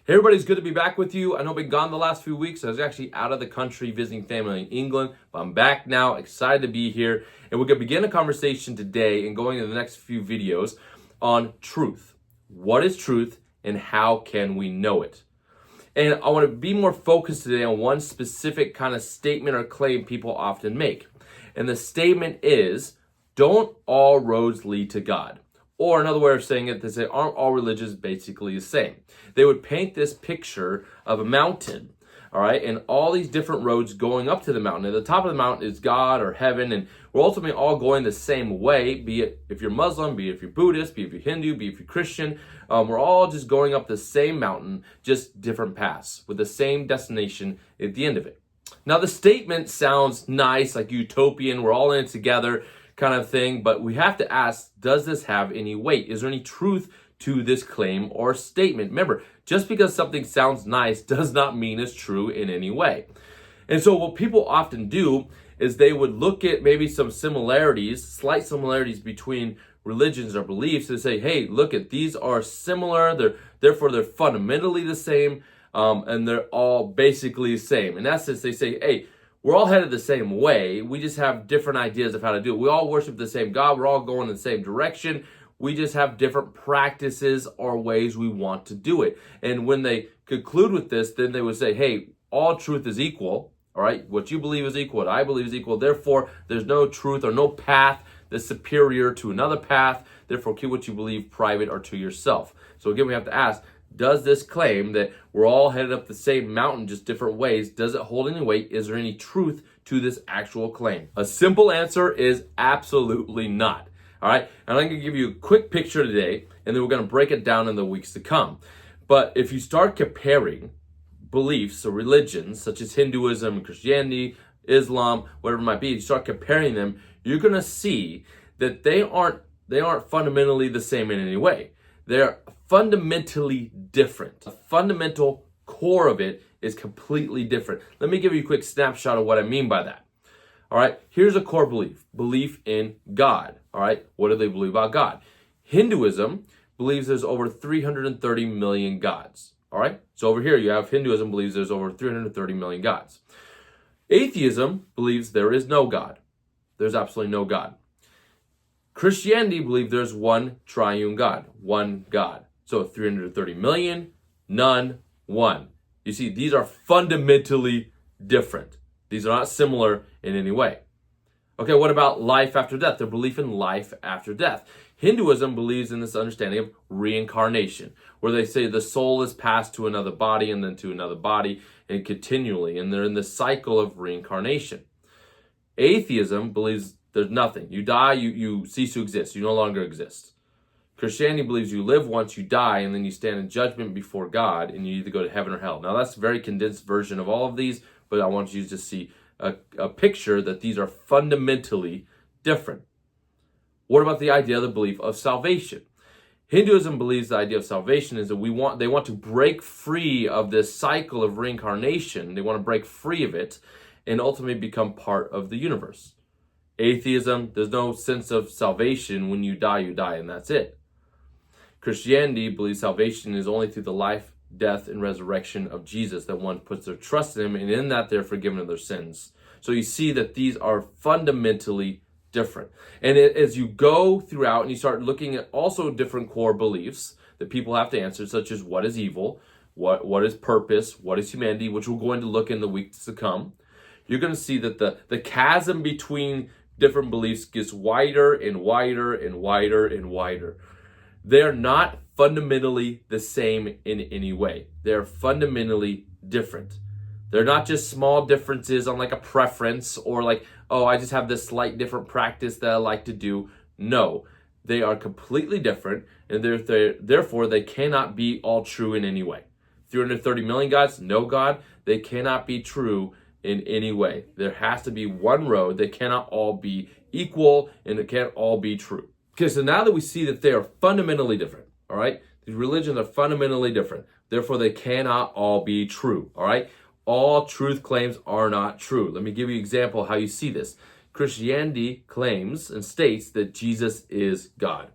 Hey everybody, it's good to be back with you. I know I've been gone the last few weeks. I was actually out of the country visiting family in England, but I'm back now, excited to be here. And we're going to begin a conversation today and going into the next few videos on truth. What is truth and how can we know it? And I want to be more focused today on one specific kind of statement or claim people often make. And the statement is, don't all roads lead to God? Or another way of saying it, they say, aren't all religions basically the same? They would paint this picture of a mountain, all right, and all these different roads going up to the mountain. At the top of the mountain is God or heaven, and we're ultimately all going the same way, be it if you're Muslim, be it if you're Buddhist, be it if you're Hindu, be it if you're Christian. We're all just going up the same mountain, just different paths, with the same destination at the end of it. Now, the statement sounds nice, like utopian, we're all in it together, kind of thing, but we have to ask, does this have any weight? Is there any truth to this claim or statement? Remember, just because something sounds nice does not mean it's true in any way. And so what people often do is they would look at maybe some similarities, slight similarities between religions or beliefs and say, hey, look at these are similar, therefore they're fundamentally the same, and they're all basically the same. In essence, they say, hey, we're all headed the same way. We just have different ideas of how to do it. We all worship the same God. We're all going in the same direction. We just have different practices or ways we want to do it. And when they conclude with this, then they would say, hey, all truth is equal. All right, what you believe is equal, what I believe is equal. Therefore, there's no truth or no path that's superior to another path. Therefore, keep what you believe private or to yourself. So again, we have to ask, does this claim that we're all headed up the same mountain, just different ways, does it hold any weight? Is there any truth to this actual claim? A simple answer is absolutely not. All right, and I'm going to give you a quick picture today, and then we're going to break it down in the weeks to come. But if you start comparing beliefs or religions, such as Hinduism, Christianity, Islam, whatever it might be, you start comparing them, you're going to see that they aren't fundamentally the same in any way. They're fundamentally different. The fundamental core of it is completely different. Let me give you a quick snapshot of what I mean by that. All right, here's a core belief in God. All right, what do they believe about God? Hinduism believes there's over 330 million gods. All right, so over here you have Hinduism believes there's over 330 million gods. Atheism believes there is no God. There's absolutely no God. Christianity believes there's one triune God, one God. So 330 million, none, one. You see, these are fundamentally different. These are not similar in any way. Okay, what about life after death? Their belief in life after death. Hinduism believes in this understanding of reincarnation, where they say the soul is passed to another body and then to another body and continually, and they're in this cycle of reincarnation. Atheism believes there's nothing. You die, you cease to exist. You no longer exist. Christianity believes you live once, you die, and then you stand in judgment before God, and you either go to heaven or hell. Now, that's a very condensed version of all of these, but I want you to see a picture that these are fundamentally different. What about the idea of the belief of salvation? Hinduism believes the idea of salvation is that they want to break free of this cycle of reincarnation. They want to break free of it and ultimately become part of the universe. Atheism, there's no sense of salvation. When you die, and that's it. Christianity believes salvation is only through the life, death, and resurrection of Jesus, that one puts their trust in him, and in that they're forgiven of their sins. So you see that these are fundamentally different. And as you go throughout and you start looking at also different core beliefs that people have to answer, such as what is evil, what is purpose, what is humanity, which we're going to look in the weeks to come, you're going to see that the chasm between different beliefs gets wider and wider and wider and wider. They're not fundamentally the same in any way. They're fundamentally different. They're not just small differences on like a preference or like, oh, I just have this slight different practice that I like to do. No, they are completely different, and therefore they cannot be all true in any way. 330 million gods, no God, they cannot be true in any way. There has to be one road. They cannot all be equal, and it can't all be true. Okay, so now that we see that they are fundamentally different, all right? These religions are fundamentally different. Therefore, they cannot all be true, all right? All truth claims are not true. Let me give you an example of how you see this. Christianity claims and states that Jesus is God.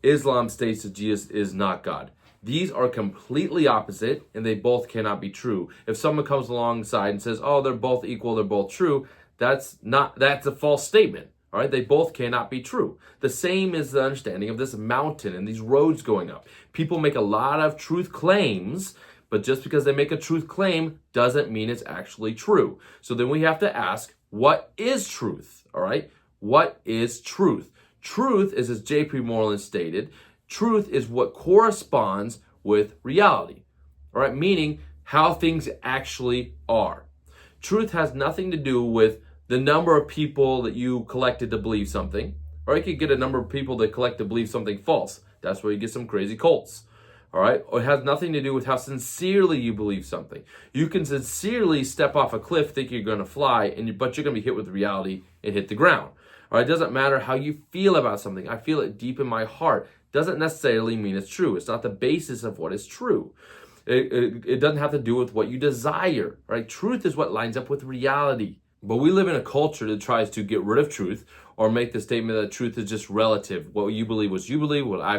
Islam states that Jesus is not God. These are completely opposite, and they both cannot be true. If someone comes alongside and says, oh, they're both equal, they're both true, that's a false statement. All right, they both cannot be true. The same is the understanding of this mountain and these roads going up. People make a lot of truth claims, but just because they make a truth claim doesn't mean it's actually true. So then we have to ask, what is truth? All right, what is truth? Truth is, as J.P. Moreland stated, truth is what corresponds with reality. All right, meaning how things actually are. Truth has nothing to do with the number of people that you collected to believe something, or you could get a number of people that collect to believe something false. That's where you get some crazy cults. All right, or it has nothing to do with how sincerely you believe something. You can sincerely step off a cliff, think you're going to fly, but you're going to be hit with reality and hit the ground. All right, it doesn't matter how you feel about something. I feel it deep in my heart. Doesn't necessarily mean it's true. It's not the basis of what is true. It doesn't have to do with what you desire. Right? Truth is what lines up with reality. But we live in a culture that tries to get rid of truth or make the statement that truth is just relative. What you believe, what you believe, what I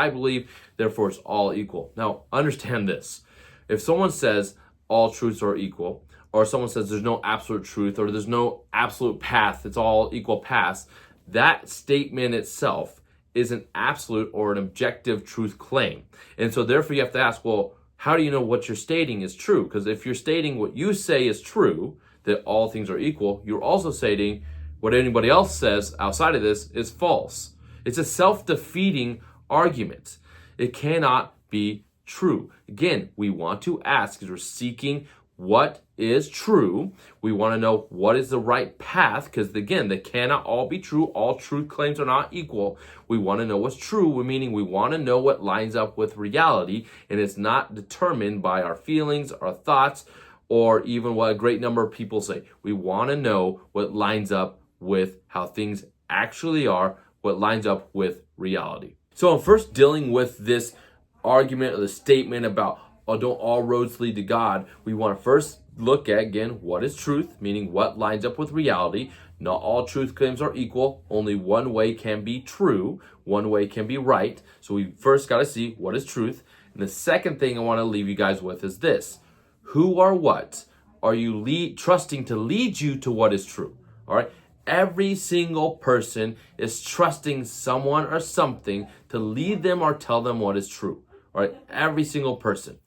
believe, therefore it's all equal. Now, understand this. If someone says all truths are equal, or someone says there's no absolute truth, or there's no absolute path, it's all equal paths, that statement itself is an absolute or an objective truth claim. And so therefore you have to ask, well, how do you know what you're stating is true? Because if you're stating what you say is true, that all things are equal, you're also stating what anybody else says outside of this is false. It's a self-defeating argument. It cannot be true. Again, we want to ask because we're seeking what is true. We want to know what is the right path because, again, they cannot all be true. All truth claims are not equal. We want to know what's true, meaning we want to know what lines up with reality, and it's not determined by our feelings, our thoughts, or even what a great number of people say. We want to know what lines up with how things actually are, what lines up with reality. So I'm first dealing with this argument or the statement about, oh, don't all roads lead to God. We want to first look at, again, what is truth, meaning what lines up with reality. Not all truth claims are equal. Only one way can be true. One way can be right. So we first got to see what is truth. And the second thing I want to leave you guys with is this. Who or what are you trusting to lead you to what is true? All right. Every single person is trusting someone or something to lead them or tell them what is true. All right. Every single person.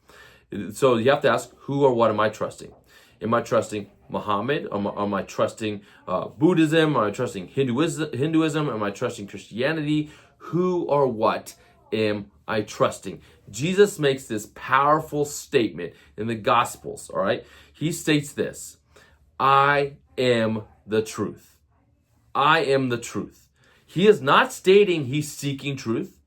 So you have to ask, who or what am I trusting? Am I trusting Muhammad? Am I trusting Buddhism? Am I trusting Hinduism? Am I trusting Christianity? Who or what am I trusting? Jesus makes this powerful statement in the Gospels, all right? He states this, I am the truth. I am the truth. He is not stating he's seeking truth.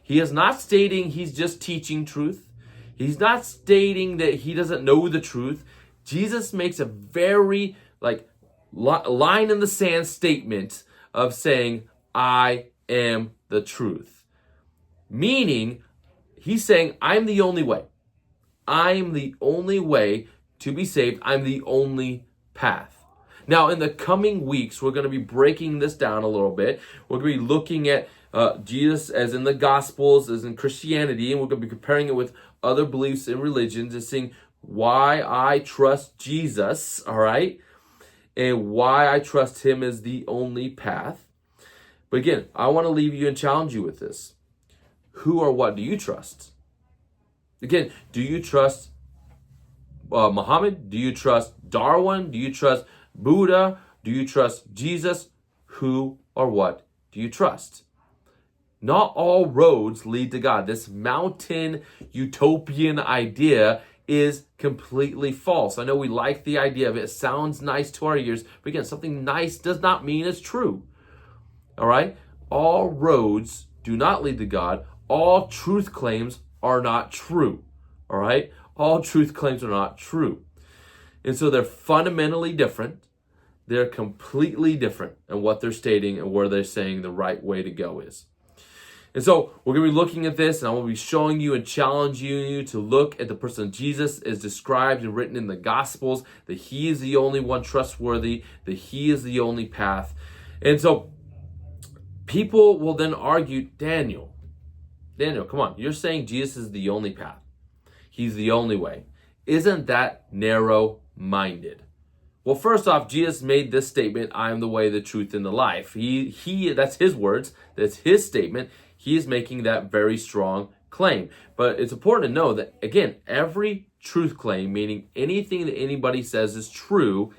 He is not stating he's just teaching truth. He's not stating that he doesn't know the truth. Jesus makes a very line in the sand statement of saying, I am the truth. Meaning, he's saying, I'm the only way. I'm the only way to be saved. I'm the only path. Now, in the coming weeks, we're going to be breaking this down a little bit. We're going to be looking at Jesus as in the Gospels, as in Christianity, and we're going to be comparing it with other beliefs and religions and seeing why I trust Jesus, all right, and why I trust him as the only path. But again, I want to leave you and challenge you with this. Who or what do you trust? Again, do you trust Muhammad? Do you trust Darwin? Do you trust Buddha? Do you trust Jesus? Who or what do you trust? Not all roads lead to God. This mountain utopian idea is completely false. I know we like the idea of it. It sounds nice to our ears, but again, something nice does not mean it's true. All right? All roads do not lead to God. All truth claims are not true. All right? All truth claims are not true. And so they're fundamentally different. They're completely different in what they're stating and where they're saying the right way to go is. And so we're going to be looking at this, and I will be showing you and challenging you to look at the person Jesus as described and written in the Gospels, that he is the only one trustworthy, that he is the only path. And so people will then argue, Daniel, Daniel, come on. You're saying Jesus is the only path. He's the only way. Isn't that narrow-minded? Well, first off, Jesus made this statement, I am the way, the truth, and the life. He that's his words. That's his statement. He is making that very strong claim. But it's important to know that, again, every truth claim, meaning anything that anybody says is true,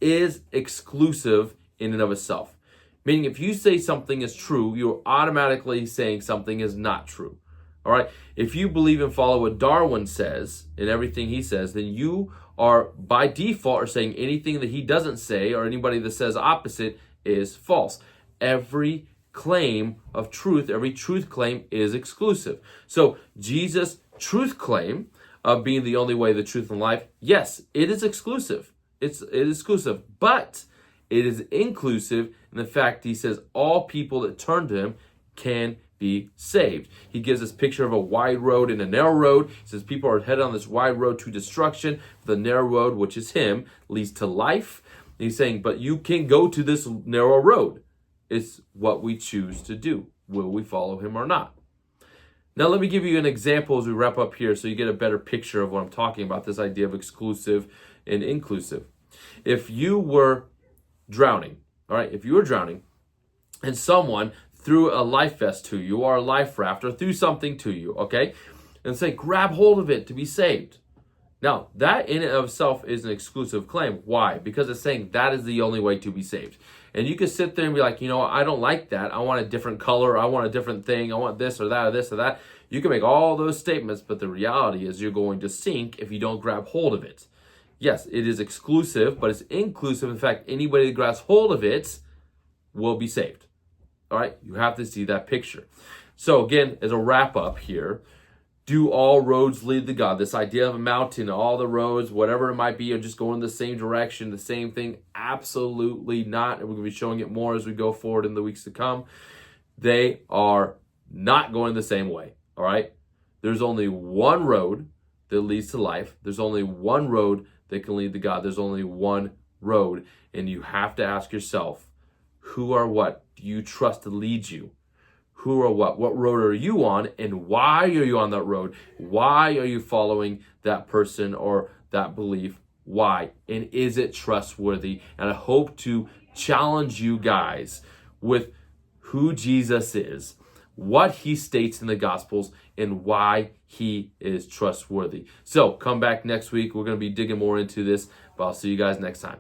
is exclusive in and of itself. Meaning if you say something is true, you're automatically saying something is not true. All right? If you believe and follow what Darwin says and everything he says, then you are by default are saying anything that he doesn't say or anybody that says opposite is false. Every claim of truth, every truth claim is exclusive. So Jesus' truth claim of being the only way, the truth, and life, yes, it is exclusive. It is exclusive, but it is inclusive in the fact he says all people that turn to him can be saved. He gives this picture of a wide road and a narrow road. He says people are headed on this wide road to destruction. The narrow road, which is him, leads to life. And he's saying, but you can go to this narrow road. It's what we choose to do. Will we follow him or not? Now let me give you an example as we wrap up here so you get a better picture of what I'm talking about, this idea of exclusive and inclusive. If you were drowning, all right, if you were drowning and someone threw a life vest to you or a life raft or threw something to you, okay, and say, grab hold of it to be saved. Now, that in and of itself is an exclusive claim. Why? Because it's saying that is the only way to be saved. And you can sit there and be like, you know, I don't like that. I want a different color. I want a different thing. I want this or that or this or that. You can make all those statements, but the reality is you're going to sink if you don't grab hold of it. Yes, it is exclusive, but it's inclusive. In fact, anybody that grabs hold of it will be saved. All right, you have to see that picture. So again, as a wrap up here, do all roads lead to God? This idea of a mountain, all the roads, whatever it might be, are just going the same direction, the same thing? Absolutely not. And we're going to be showing it more as we go forward in the weeks to come. They are not going the same way, all right? There's only one road that leads to life. There's only one road that can lead to God. There's only one road. And you have to ask yourself, who or what do you trust to lead you? Who or what? What road are you on, and why are you on that road? Why are you following that person or that belief? Why? And is it trustworthy? And I hope to challenge you guys with who Jesus is, what he states in the Gospels, and why he is trustworthy. So come back next week. We're going to be digging more into this, but I'll see you guys next time.